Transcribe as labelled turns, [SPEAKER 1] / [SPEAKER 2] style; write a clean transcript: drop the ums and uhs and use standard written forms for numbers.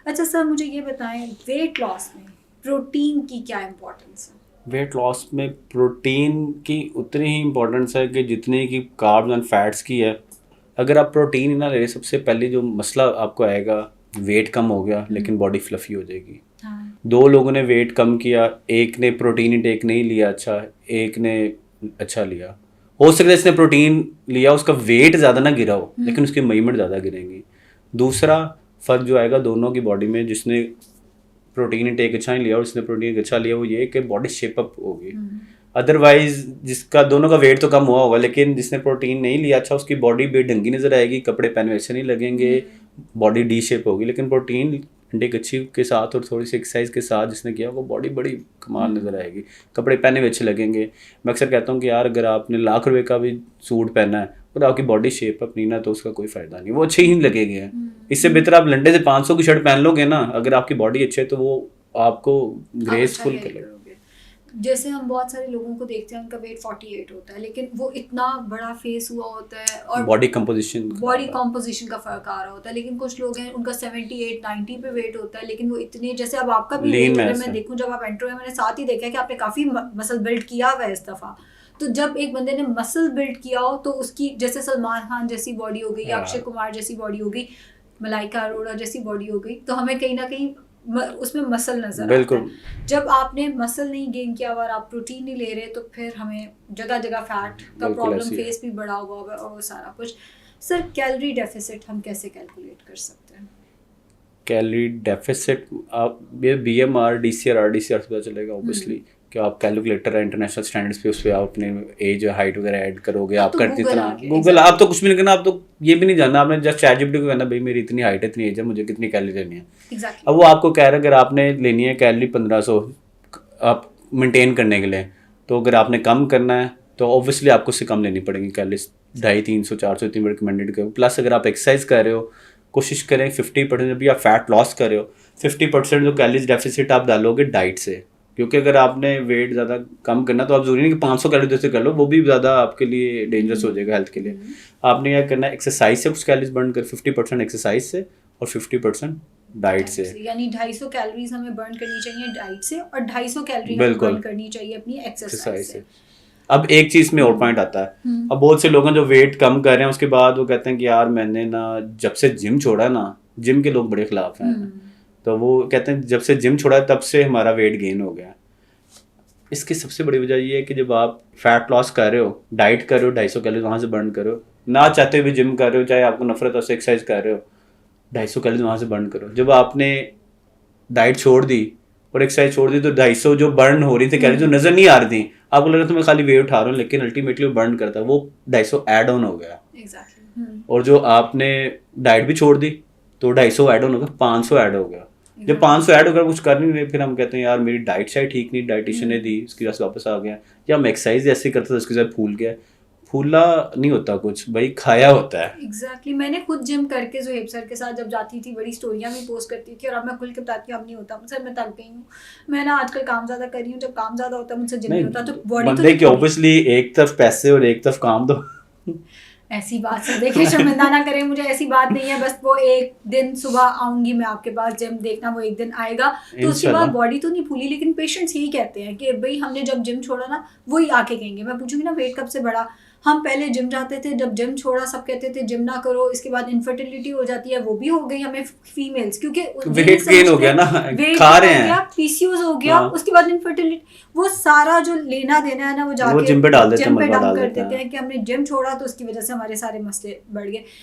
[SPEAKER 1] अच्छा सर, मुझे ये बताएं, वेट लॉस में प्रोटीन की क्या इम्पोर्टेंस है?
[SPEAKER 2] वेट लॉस में प्रोटीन की उतनी ही इम्पोर्टेंस है कि जितनी की कार्ब्स एंड फैट्स की है। अगर आप प्रोटीन ही ना ले रहे, सबसे पहले जो मसला आपको आएगा, वेट कम हो गया लेकिन बॉडी फ्लफी हो जाएगी।
[SPEAKER 1] हाँ।
[SPEAKER 2] दो लोगों ने वेट कम किया, एक ने प्रोटीन इंटेक नहीं लिया अच्छा, एक ने अच्छा लिया। हो सकता है इसने प्रोटीन लिया, उसका वेट ज़्यादा ना गिरा हो लेकिन उसकी मूवमेंट ज़्यादा गिरेंगी। दूसरा फ़र्क जो आएगा दोनों की बॉडी में, जिसने प्रोटीन इंटेक अच्छा नहीं लिया और उसने प्रोटीन अच्छा लिया, वो ये कि बॉडी शेप अप होगी। अदरवाइज जिसका दोनों का वेट तो कम हुआ होगा लेकिन जिसने प्रोटीन नहीं लिया अच्छा, उसकी बॉडी बेढंगी नजर आएगी, कपड़े पहने अच्छे नहीं लगेंगे, बॉडी डी शेप होगी। लेकिन प्रोटीन इंटेक अच्छी के साथ और थोड़ी सी एक्सरसाइज के साथ जिसने किया, वो बॉडी बड़ी कमाल नजर आएगी, कपड़े पहने हुए अच्छे लगेंगे। मैं अक्सर कहता हूँ कि यार अगर आपने ₹1,00,000 का भी सूट पहना है और आपकी बॉडी शेप अप नहीं ना, तो उसका कोई फ़ायदा नहीं, वो अच्छी ही नहीं लगेगी। इससे बेहतर आप लंडे से 500 की शर्ट पहन लोगे ना, अगर आपकी बॉडी अच्छी है तो वो आपको
[SPEAKER 1] आप अच्छा
[SPEAKER 2] ग्रेसफुल
[SPEAKER 1] कैरी
[SPEAKER 2] कर।
[SPEAKER 1] करोगे। जैसे हम बहुत सारे लोगों को देखते हैं, उनका वेट 48 होता है, लेकिन वो इतना बड़ा फेस हुआ होता है और
[SPEAKER 2] बॉडी कंपोजिशन
[SPEAKER 1] बॉडी कॉम्पोजिशन का फर्क आ रहा होता है। लेकिन कुछ लोग हैं उनका 78 90 पे वेट होता है, लेकिन वो इतने, जैसे अब आपका भी
[SPEAKER 2] लीन
[SPEAKER 1] वेट
[SPEAKER 2] में
[SPEAKER 1] अगर
[SPEAKER 2] ऐसा
[SPEAKER 1] मैं देखूं, जब आप एंटर हुए मैंने साथ ही देखा है कि आपने काफ़ी मसल बिल्ड किया हुआ है इस दफ़ा। तो जब एक बंदे ने मसल बिल्ड किया हो तो उसकी, जैसे सलमान खान जैसी बॉडी हो गई, अक्षय कुमार जैसी बॉडी हो गई, मलाइका अरोड़ा जैसी बॉडी हो गई, तो हमें कहीं ना कहीं उसमें मसल नजर आता
[SPEAKER 2] बिल्कुल
[SPEAKER 1] है। जब आपने मसल नहीं गेन किया और आप प्रोटीन नहीं ले रहे, तो फिर हमें जगह जगह फैट का
[SPEAKER 2] बिल्कुल
[SPEAKER 1] प्रॉब्लम
[SPEAKER 2] ऐसी है।
[SPEAKER 1] फेस भी बढ़ा हुआ होगा और वो सारा कुछ। सर, कैलोरी डेफिसिट हम कैसे कैलकुलेट कर सकते हैं?
[SPEAKER 2] कैलोरी डेफिसिट आप ये BMR DCR RDCR से पता चलेगा ऑब्वियसली, कि आप कैलकुलेटर है इंटरनेशनल स्टैंडर्ड्स पे, उस पर आप अपने एज हाइट वगैरह ऐड करोगे।
[SPEAKER 1] अब तो
[SPEAKER 2] आपका
[SPEAKER 1] गूगल
[SPEAKER 2] जितना
[SPEAKER 1] आ गया,
[SPEAKER 2] गूगल, आप तो कुछ भी नहीं करना, आप तो ये भी नहीं जानना, आपने जस्ट ChatGPT को कहना भाई मेरी इतनी हाइट है, इतनी एज है, मुझे कितनी कैलोरी लेनी है।
[SPEAKER 1] एग्जैक्टली।
[SPEAKER 2] अब वो आपको कह रहा है अगर आपने लेनी है कैलोरी 1500 आप मेंटेन करने के लिए, तो अगर आपने कम करना है तो ऑब्वियसली आपको उससे कम लेनी पड़ेगी कैलोरीज, 250 300 400 इतनी रिकमेंडेड करो। प्लस अगर आप एक्सरसाइज कर रहे हो, कोशिश करें 50%, जब भी आप फैट लॉस कर रहे हो 50% जो कैलोरीज डेफिसिट आप डालोगे डाइट से। क्योंकि अगर आपने वेट ज़्यादा कम करना तो आप जरूरी नहीं कि 500 कैलोरी से कर लो, वो भी ज़्यादा आपके लिए डेंजरस हो जाएगा हेल्थ के लिए। आपने क्या करना है, एक्सरसाइज से कुछ कैलोरीज बर्न कर, 50% एक्सरसाइज से और 50% डाइट से।
[SPEAKER 1] यानी 250 कैलोरीज हमें बर्न करनी चाहिए डाइट से, और 250 कैलोरी हमें
[SPEAKER 2] बिल्कुल
[SPEAKER 1] बर्न करनी चाहिए अपनी एक्सरसाइज
[SPEAKER 2] एक्सरसाइज
[SPEAKER 1] से।
[SPEAKER 2] से। अब एक चीज़ में और पॉइंट आता है, अब बहुत से लोग हैं जो वेट कम कर रहे हैं, उसके बाद वो कहते हैं कि यार मैंने ना जब से जिम छोड़ा ना, जिम के लोग बड़े खिलाफ हैं, तो वो कहते हैं जब से जिम छोड़ा है, तब से हमारा वेट गेन हो गया। इसकी सबसे बड़ी वजह ये है कि जब आप फैट लॉस कर रहे हो, डाइट कर रहे हो, 250 कैलोरी वहाँ से बर्न करो, ना चाहते हुए जिम कर रहे हो, चाहे आपको नफरत हो से एक्सरसाइज कर रहे हो, 250 कैलोरी वहाँ से बर्न करो। जब आपने डाइट छोड़ दी और एक्सरसाइज छोड़ दी, तो 250 जो बर्न हो रही थी कैलोरी, जो नजर नहीं आ रही थी, आपको लग रहा था मैं खाली वेट उठा रहा हूँ, लेकिन अल्टीमेटली वो बर्न करता है, वो 250 ऐड ऑन हो गया।
[SPEAKER 1] एग्जैक्टली।
[SPEAKER 2] और जो आपने डाइट भी छोड़ दी तो 250 ऐड ऑन हो गया, 500 ऐड हो गया। जब 500 ऐड होकर कुछ कर नहीं रहे, फिर हम कहते हैं यार मेरी डाइट शायद ठीक नहीं, डाइटिशियन ने दी उसकी वजह से वापस आ गया, या मैं एक्सरसाइज ऐसे करता था उसके साथ फूल गया। फूला नहीं होता कुछ भाई, खाया होता है।
[SPEAKER 1] एग्जैक्टली। मैंने खुद जिम करके ज़ुहैब सर के साथ जब जाती थी, बड़ी स्टोरियाँ भी पोस्ट करती थी, और अब मैं खुल के बताती हूँ अब नहीं होता सर, मैं थक गई हूँ, मैं ना आजकल काम ज़्यादा कर रही हूँ, जब काम ज़्यादा होता है मुझसे जिम नहीं होता, तो
[SPEAKER 2] नहीं,
[SPEAKER 1] बॉडी तो
[SPEAKER 2] बंदे
[SPEAKER 1] नहीं
[SPEAKER 2] की
[SPEAKER 1] पूरी।
[SPEAKER 2] ऑब्वियसली एक तरफ पैसे और एक तरफ काम तो
[SPEAKER 1] ऐसी बात से देखिए, शर्मिंदा ना करें मुझे, ऐसी बात नहीं है, बस वो एक दिन सुबह आऊंगी मैं आपके पास जिम, देखना वो एक दिन आएगा, तो उसके बाद
[SPEAKER 2] इंशाल्लाह।
[SPEAKER 1] बॉडी तो नहीं फूली। लेकिन पेशेंट्स यही कहते हैं कि भाई हमने जब जिम छोड़ा ना, वही आके कहेंगे, मैं पूछूंगी ना वेट कब से बढ़ा, हम पहले जिम जाते थे, जब जिम छोड़ा सब कहते थे जिम ना करो, इसके बाद इनफर्टिलिटी हो जाती है, वो भी हो गई हमें फीमेल्स, क्योंकि ये नहीं
[SPEAKER 2] वेट गेन हो गया
[SPEAKER 1] समझते,
[SPEAKER 2] ना,
[SPEAKER 1] वेट
[SPEAKER 2] खा
[SPEAKER 1] गेन
[SPEAKER 2] रहे
[SPEAKER 1] हो गया,
[SPEAKER 2] हैं।
[SPEAKER 1] पीसीओएस हो गया,
[SPEAKER 2] हाँ,
[SPEAKER 1] उसके बाद इनफर्टिलिटी, वो सारा जो लेना देना है ना, वो
[SPEAKER 2] वो
[SPEAKER 1] जाके
[SPEAKER 2] जिम पे डाल देते हैं,
[SPEAKER 1] जिम पे
[SPEAKER 2] मलबा
[SPEAKER 1] डंप
[SPEAKER 2] डाल
[SPEAKER 1] कर
[SPEAKER 2] देते
[SPEAKER 1] देते
[SPEAKER 2] हैं।
[SPEAKER 1] हैं कि हमने जिम छोड़ा तो उसकी वजह से हमारे सारे मसले बढ़ गए।